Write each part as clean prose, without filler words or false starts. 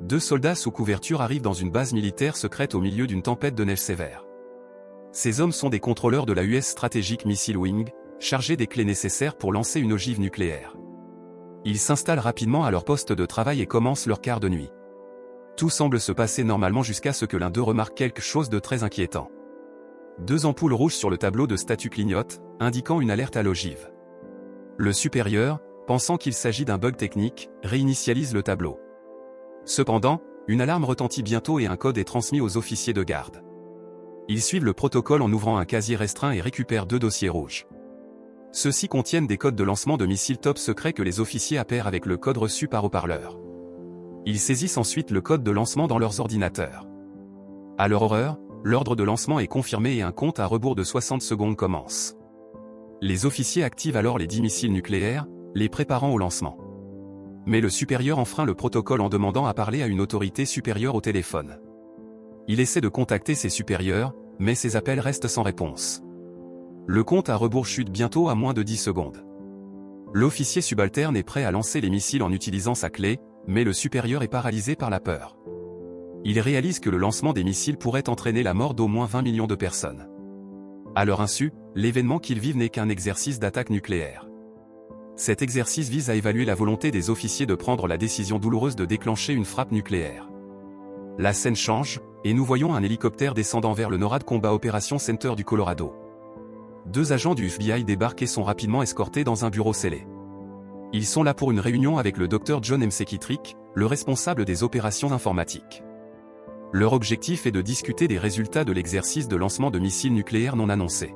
Deux soldats sous couverture arrivent dans une base militaire secrète au milieu d'une tempête de neige sévère. Ces hommes sont des contrôleurs de la US Strategic Missile Wing, chargés des clés nécessaires pour lancer une ogive nucléaire. Ils s'installent rapidement à leur poste de travail et commencent leur quart de nuit. Tout semble se passer normalement jusqu'à ce que l'un d'eux remarque quelque chose de très inquiétant. Deux ampoules rouges sur le tableau de statut clignotent, indiquant une alerte à l'ogive. Le supérieur, pensant qu'il s'agit d'un bug technique, réinitialise le tableau. Cependant, une alarme retentit bientôt et un code est transmis aux officiers de garde. Ils suivent le protocole en ouvrant un casier restreint et récupèrent deux dossiers rouges. Ceux-ci contiennent des codes de lancement de missiles top secrets que les officiers appairent avec le code reçu par haut-parleur. Ils saisissent ensuite le code de lancement dans leurs ordinateurs. À leur horreur, l'ordre de lancement est confirmé et un compte à rebours de 60 secondes commence. Les officiers activent alors les 10 missiles nucléaires, les préparant au lancement. Mais le supérieur enfreint le protocole en demandant à parler à une autorité supérieure au téléphone. Il essaie de contacter ses supérieurs, mais ses appels restent sans réponse. Le compte à rebours chute bientôt à moins de 10 secondes. L'officier subalterne est prêt à lancer les missiles en utilisant sa clé, mais le supérieur est paralysé par la peur. Il réalise que le lancement des missiles pourrait entraîner la mort d'au moins 20 millions de personnes. À leur insu, l'événement qu'ils vivent n'est qu'un exercice d'attaque nucléaire. Cet exercice vise à évaluer la volonté des officiers de prendre la décision douloureuse de déclencher une frappe nucléaire. La scène change, et nous voyons un hélicoptère descendant vers le NORAD Combat Operations Center du Colorado. Deux agents du FBI débarquent et sont rapidement escortés dans un bureau scellé. Ils sont là pour une réunion avec le Dr John McKittrick, le responsable des opérations informatiques. Leur objectif est de discuter des résultats de l'exercice de lancement de missiles nucléaires non annoncés.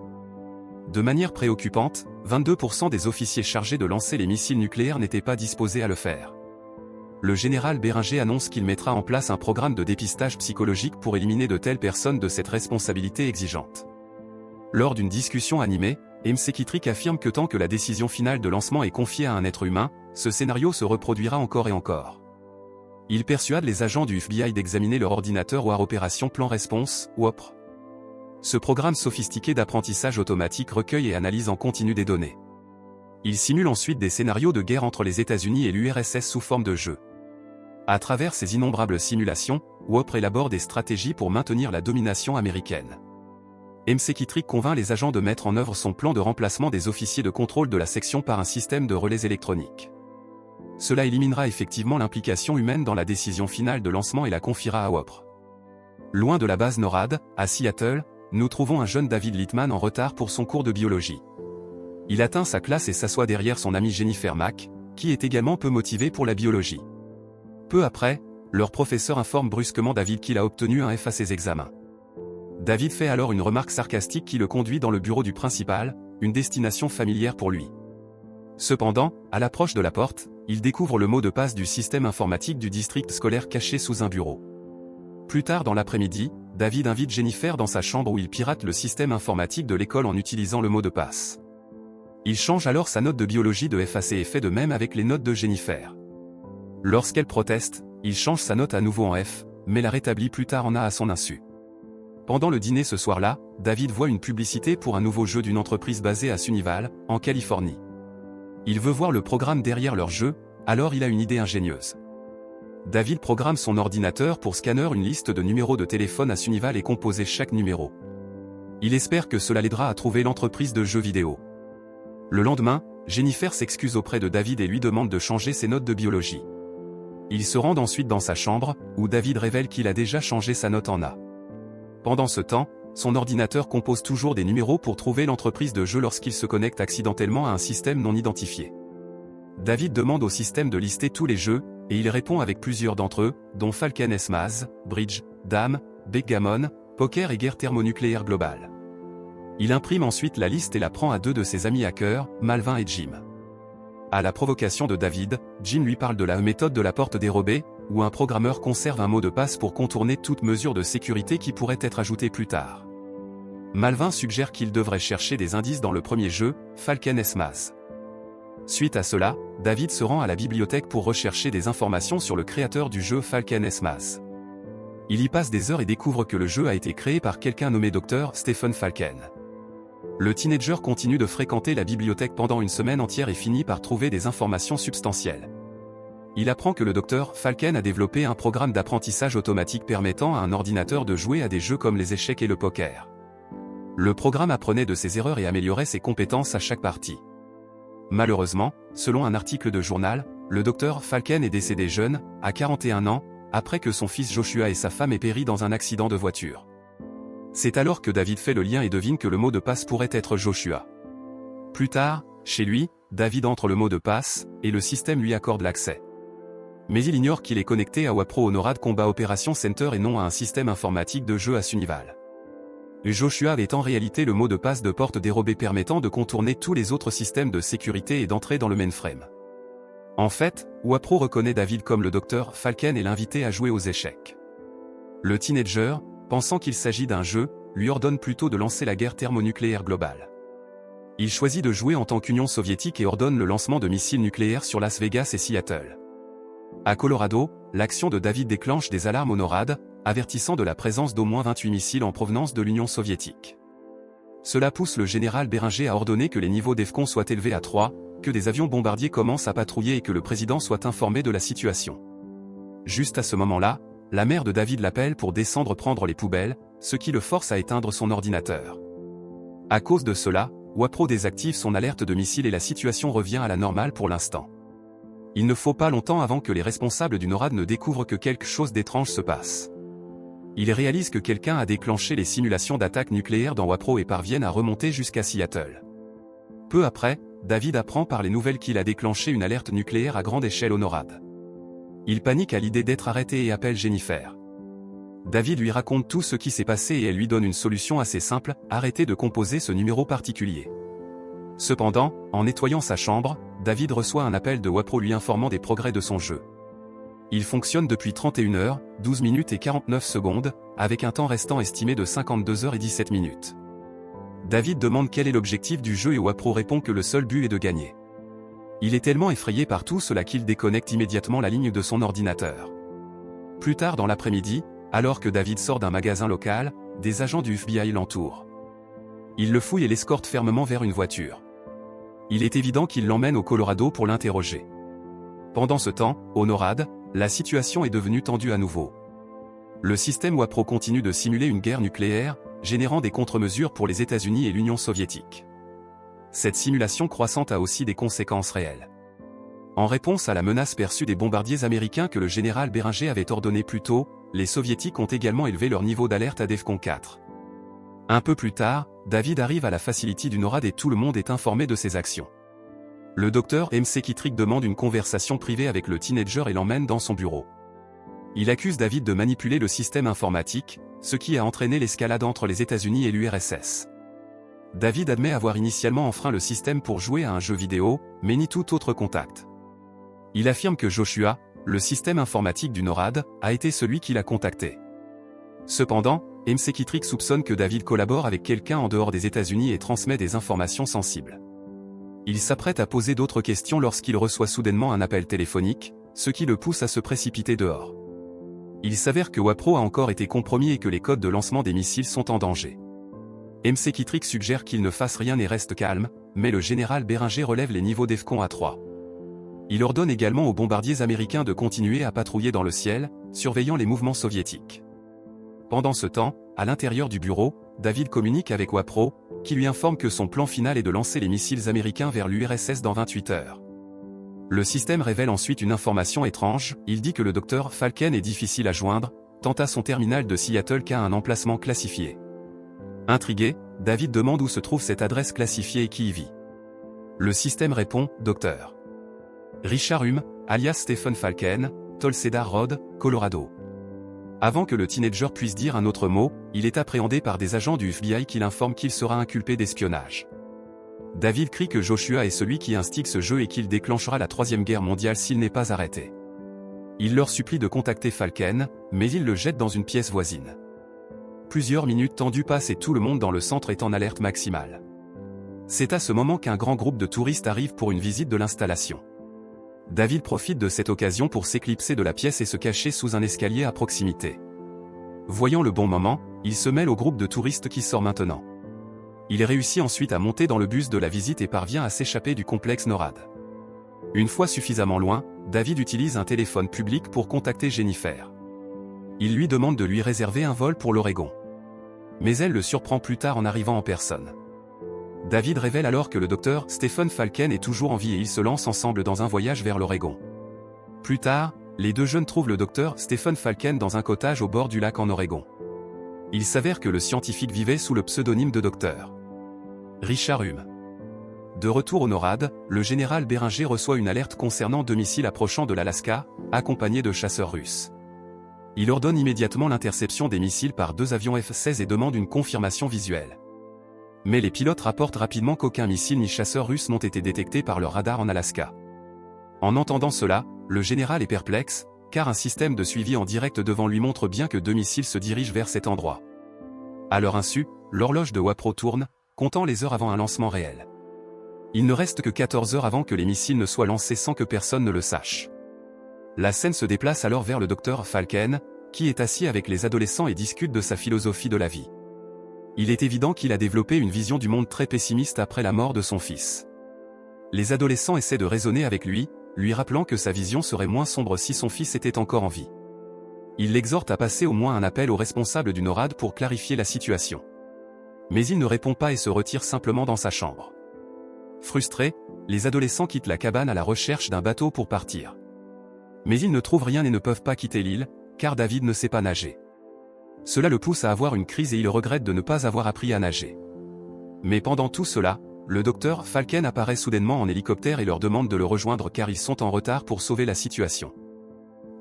De manière préoccupante, 22% des officiers chargés de lancer les missiles nucléaires n'étaient pas disposés à le faire. Le général Béringer annonce qu'il mettra en place un programme de dépistage psychologique pour éliminer de telles personnes de cette responsabilité exigeante. Lors d'une discussion animée, McKittrick affirme que tant que la décision finale de lancement est confiée à un être humain, ce scénario se reproduira encore et encore. Il persuade les agents du FBI d'examiner leur ordinateur War Operation Plan Response, WOPR. Ce programme sophistiqué d'apprentissage automatique recueille et analyse en continu des données. Il simule ensuite des scénarios de guerre entre les États-Unis et l'URSS sous forme de jeu. À travers ces innombrables simulations, WOPR élabore des stratégies pour maintenir la domination américaine. McKittrick convainc les agents de mettre en œuvre son plan de remplacement des officiers de contrôle de la section par un système de relais électroniques. Cela éliminera effectivement l'implication humaine dans la décision finale de lancement et la confiera à WOPR. Loin de la base NORAD, à Seattle, nous trouvons un jeune David Littman en retard pour son cours de biologie. Il atteint sa classe et s'assoit derrière son amie Jennifer Mack, qui est également peu motivée pour la biologie. Peu après, leur professeur informe brusquement David qu'il a obtenu un F à ses examens. David fait alors une remarque sarcastique qui le conduit dans le bureau du principal, une destination familière pour lui. Cependant, à l'approche de la porte, il découvre le mot de passe du système informatique du district scolaire caché sous un bureau. Plus tard dans l'après-midi, David invite Jennifer dans sa chambre où il pirate le système informatique de l'école en utilisant le mot de passe. Il change alors sa note de biologie de F à C et fait de même avec les notes de Jennifer. Lorsqu'elle proteste, il change sa note à nouveau en F, mais la rétablit plus tard en A à son insu. Pendant le dîner ce soir-là, David voit une publicité pour un nouveau jeu d'une entreprise basée à Sunnyvale, en Californie. Il veut voir le programme derrière leur jeu, alors il a une idée ingénieuse. David programme son ordinateur pour scanner une liste de numéros de téléphone à Sunnyvale et composer chaque numéro. Il espère que cela l'aidera à trouver l'entreprise de jeux vidéo. Le lendemain, Jennifer s'excuse auprès de David et lui demande de changer ses notes de biologie. Ils se rendent ensuite dans sa chambre, où David révèle qu'il a déjà changé sa note en A. Pendant ce temps, son ordinateur compose toujours des numéros pour trouver l'entreprise de jeu lorsqu'il se connecte accidentellement à un système non identifié. David demande au système de lister tous les jeux, et il répond avec plusieurs d'entre eux, dont Falcon S-Maze, Bridge, Dame, Backgammon, Poker et Guerre thermonucléaire globale. Il imprime ensuite la liste et la prend à deux de ses amis hackers, Malvin et Jim. À la provocation de David, Jim lui parle de la méthode de la porte dérobée, où un programmeur conserve un mot de passe pour contourner toute mesure de sécurité qui pourrait être ajoutée plus tard. Malvin suggère qu'il devrait chercher des indices dans le premier jeu, Falcon S-Maze. Suite à cela, David se rend à la bibliothèque pour rechercher des informations sur le créateur du jeu Falcon S-Maze. Il y passe des heures et découvre que le jeu a été créé par quelqu'un nommé Dr Stephen Falcon. Le teenager continue de fréquenter la bibliothèque pendant une semaine entière et finit par trouver des informations substantielles. Il apprend que le docteur Falken a développé un programme d'apprentissage automatique permettant à un ordinateur de jouer à des jeux comme les échecs et le poker. Le programme apprenait de ses erreurs et améliorait ses compétences à chaque partie. Malheureusement, selon un article de journal, le docteur Falken est décédé jeune, à 41 ans, après que son fils Joshua et sa femme aient péri dans un accident de voiture. C'est alors que David fait le lien et devine que le mot de passe pourrait être Joshua. Plus tard, chez lui, David entre le mot de passe, et le système lui accorde l'accès. Mais il ignore qu'il est connecté à Wapro au NORAD Combat Operation Center et non à un système informatique de jeu à Sunival. Joshua est en réalité le mot de passe de porte dérobé permettant de contourner tous les autres systèmes de sécurité et d'entrer dans le mainframe. En fait, Wapro reconnaît David comme le docteur Falken et l'invite à jouer aux échecs. Le teenager, pensant qu'il s'agit d'un jeu, lui ordonne plutôt de lancer la guerre thermonucléaire globale. Il choisit de jouer en tant qu'Union soviétique et ordonne le lancement de missiles nucléaires sur Las Vegas et Seattle. À Colorado, l'action de David déclenche des alarmes au NORAD, avertissant de la présence d'au moins 28 missiles en provenance de l'Union soviétique. Cela pousse le général Béringer à ordonner que les niveaux DEFCON soient élevés à 3, que des avions bombardiers commencent à patrouiller et que le président soit informé de la situation. Juste à ce moment-là, la mère de David l'appelle pour descendre prendre les poubelles, ce qui le force à éteindre son ordinateur. À cause de cela, Wapro désactive son alerte de missiles et la situation revient à la normale pour l'instant. Il ne faut pas longtemps avant que les responsables du NORAD ne découvrent que quelque chose d'étrange se passe. Ils réalisent que quelqu'un a déclenché les simulations d'attaque nucléaire dans Wapro et parviennent à remonter jusqu'à Seattle. Peu après, David apprend par les nouvelles qu'il a déclenché une alerte nucléaire à grande échelle au NORAD. Il panique à l'idée d'être arrêté et appelle Jennifer. David lui raconte tout ce qui s'est passé et elle lui donne une solution assez simple, arrêter de composer ce numéro particulier. Cependant, en nettoyant sa chambre, David reçoit un appel de Wapro lui informant des progrès de son jeu. Il fonctionne depuis 31 heures, 12 minutes et 49 secondes, avec un temps restant estimé de 52 heures et 17 minutes. David demande quel est l'objectif du jeu et Wapro répond que le seul but est de gagner. Il est tellement effrayé par tout cela qu'il déconnecte immédiatement la ligne de son ordinateur. Plus tard dans l'après-midi, alors que David sort d'un magasin local, des agents du FBI l'entourent. Ils le fouillent et l'escortent fermement vers une voiture. Il est évident qu'ils l'emmènent au Colorado pour l'interroger. Pendant ce temps, au NORAD, la situation est devenue tendue à nouveau. Le système Wapro continue de simuler une guerre nucléaire, générant des contre-mesures pour les États-Unis et l'Union soviétique. Cette simulation croissante a aussi des conséquences réelles. En réponse à la menace perçue des bombardiers américains que le général Béringer avait ordonné plus tôt, les soviétiques ont également élevé leur niveau d'alerte à DEFCON 4. Un peu plus tard, David arrive à la facility du NORAD et tout le monde est informé de ses actions. Le docteur McKittrick demande une conversation privée avec le teenager et l'emmène dans son bureau. Il accuse David de manipuler le système informatique, ce qui a entraîné l'escalade entre les États-Unis et l'URSS. David admet avoir initialement enfreint le système pour jouer à un jeu vidéo, mais nie tout autre contact. Il affirme que Joshua, le système informatique du NORAD, a été celui qui l'a contacté. Cependant, McKittrick soupçonne que David collabore avec quelqu'un en dehors des États-Unis et transmet des informations sensibles. Il s'apprête à poser d'autres questions lorsqu'il reçoit soudainement un appel téléphonique, ce qui le pousse à se précipiter dehors. Il s'avère que Wapro a encore été compromis et que les codes de lancement des missiles sont en danger. McKittrick suggère qu'il ne fasse rien et reste calme, mais le général Béringer relève les niveaux DEFCON à 3. Il ordonne également aux bombardiers américains de continuer à patrouiller dans le ciel, surveillant les mouvements soviétiques. Pendant ce temps, à l'intérieur du bureau, David communique avec Wapro, qui lui informe que son plan final est de lancer les missiles américains vers l'URSS dans 28 heures. Le système révèle ensuite une information étrange, il dit que le docteur Falken est difficile à joindre, tant à son terminal de Seattle qu'à un emplacement classifié. Intrigué, David demande où se trouve cette adresse classifiée et qui y vit. Le système répond « Dr. Richard Hume, alias Stephen Falken, Tulsa Road, Colorado ». Avant que le teenager puisse dire un autre mot, il est appréhendé par des agents du FBI qui l'informent qu'il sera inculpé d'espionnage. David crie que Joshua est celui qui instigue ce jeu et qu'il déclenchera la Troisième Guerre mondiale s'il n'est pas arrêté. Il leur supplie de contacter Falken, mais il le jette dans une pièce voisine. Plusieurs minutes tendues passent et tout le monde dans le centre est en alerte maximale. C'est à ce moment qu'un grand groupe de touristes arrive pour une visite de l'installation. David profite de cette occasion pour s'éclipser de la pièce et se cacher sous un escalier à proximité. Voyant le bon moment, il se mêle au groupe de touristes qui sort maintenant. Il réussit ensuite à monter dans le bus de la visite et parvient à s'échapper du complexe NORAD. Une fois suffisamment loin, David utilise un téléphone public pour contacter Jennifer. Il lui demande de lui réserver un vol pour l'Oregon. Mais elle le surprend plus tard en arrivant en personne. David révèle alors que le docteur Stephen Falken est toujours en vie et ils se lancent ensemble dans un voyage vers l'Oregon. Plus tard, les deux jeunes trouvent le docteur Stephen Falken dans un cottage au bord du lac en Oregon. Il s'avère que le scientifique vivait sous le pseudonyme de Dr. Richard Hume. De retour au NORAD, le général Béringer reçoit une alerte concernant deux missiles approchant de l'Alaska, accompagnés de chasseurs russes. Il ordonne immédiatement l'interception des missiles par deux avions F-16 et demande une confirmation visuelle. Mais les pilotes rapportent rapidement qu'aucun missile ni chasseur russe n'ont été détectés par leur radar en Alaska. En entendant cela, le général est perplexe, car un système de suivi en direct devant lui montre bien que deux missiles se dirigent vers cet endroit. À leur insu, l'horloge de Wapro tourne, comptant les heures avant un lancement réel. Il ne reste que 14 heures avant que les missiles ne soient lancés sans que personne ne le sache. La scène se déplace alors vers le docteur Falken, qui est assis avec les adolescents et discute de sa philosophie de la vie. Il est évident qu'il a développé une vision du monde très pessimiste après la mort de son fils. Les adolescents essaient de raisonner avec lui rappelant que sa vision serait moins sombre si son fils était encore en vie. Il l'exhorte à passer au moins un appel au responsable du NORAD pour clarifier la situation. Mais il ne répond pas et se retire simplement dans sa chambre. Frustrés, les adolescents quittent la cabane à la recherche d'un bateau pour partir. Mais ils ne trouvent rien et ne peuvent pas quitter l'île, car David ne sait pas nager. Cela le pousse à avoir une crise et il regrette de ne pas avoir appris à nager. Mais pendant tout cela, le docteur Falken apparaît soudainement en hélicoptère et leur demande de le rejoindre car ils sont en retard pour sauver la situation.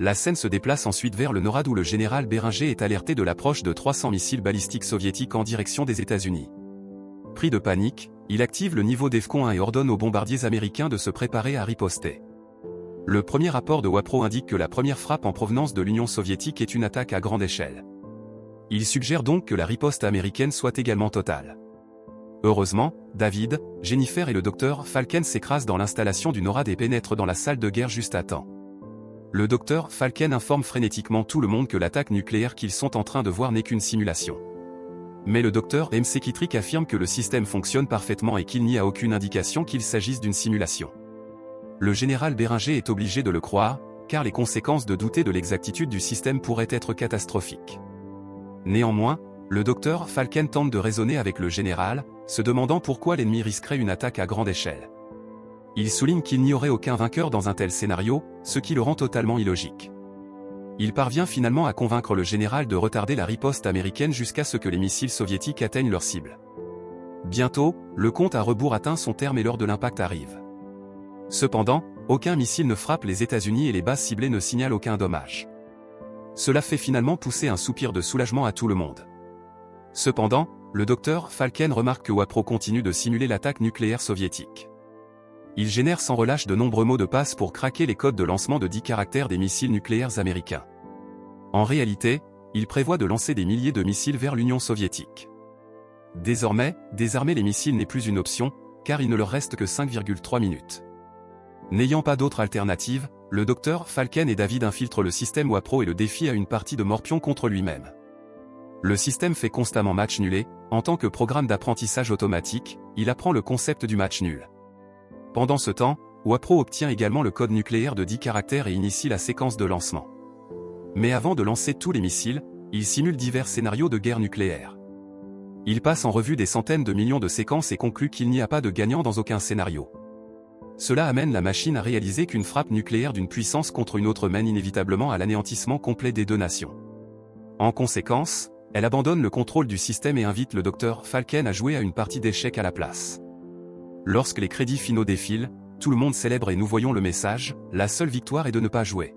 La scène se déplace ensuite vers le NORAD où le général Béringer est alerté de l'approche de 300 missiles balistiques soviétiques en direction des États-Unis. Pris de panique, il active le niveau DEFCON 1 et ordonne aux bombardiers américains de se préparer à riposter. Le premier rapport de Wapro indique que la première frappe en provenance de l'Union soviétique est une attaque à grande échelle. Il suggère donc que la riposte américaine soit également totale. Heureusement, David, Jennifer et le docteur Falken s'écrasent dans l'installation du NORAD et pénètrent dans la salle de guerre juste à temps. Le docteur Falken informe frénétiquement tout le monde que l'attaque nucléaire qu'ils sont en train de voir n'est qu'une simulation. Mais le docteur McKittrick affirme que le système fonctionne parfaitement et qu'il n'y a aucune indication qu'il s'agisse d'une simulation. Le général Béringer est obligé de le croire, car les conséquences de douter de l'exactitude du système pourraient être catastrophiques. Néanmoins, le docteur Falken tente de raisonner avec le général, se demandant pourquoi l'ennemi risquerait une attaque à grande échelle. Il souligne qu'il n'y aurait aucun vainqueur dans un tel scénario, ce qui le rend totalement illogique. Il parvient finalement à convaincre le général de retarder la riposte américaine jusqu'à ce que les missiles soviétiques atteignent leur cible. Bientôt, le compte à rebours atteint son terme et l'heure de l'impact arrive. Cependant, aucun missile ne frappe les États-Unis et les bases ciblées ne signalent aucun dommage. Cela fait finalement pousser un soupir de soulagement à tout le monde. Cependant, le docteur Falken remarque que Wapro continue de simuler l'attaque nucléaire soviétique. Il génère sans relâche de nombreux mots de passe pour craquer les codes de lancement de 10 caractères des missiles nucléaires américains. En réalité, il prévoit de lancer des milliers de missiles vers l'Union soviétique. Désormais, désarmer les missiles n'est plus une option, car il ne leur reste que 5,3 minutes. N'ayant pas d'autre alternative, le docteur Falken et David infiltrent le système Wapro et le défient à une partie de morpion contre lui-même. Le système fait constamment match nul et, en tant que programme d'apprentissage automatique, il apprend le concept du match nul. Pendant ce temps, Wapro obtient également le code nucléaire de 10 caractères et initie la séquence de lancement. Mais avant de lancer tous les missiles, il simule divers scénarios de guerre nucléaire. Il passe en revue des centaines de millions de séquences et conclut qu'il n'y a pas de gagnant dans aucun scénario. Cela amène la machine à réaliser qu'une frappe nucléaire d'une puissance contre une autre mène inévitablement à l'anéantissement complet des deux nations. En conséquence, elle abandonne le contrôle du système et invite le docteur Falken à jouer à une partie d'échecs à la place. Lorsque les crédits finaux défilent, tout le monde célèbre et nous voyons le message, la seule victoire est de ne pas jouer.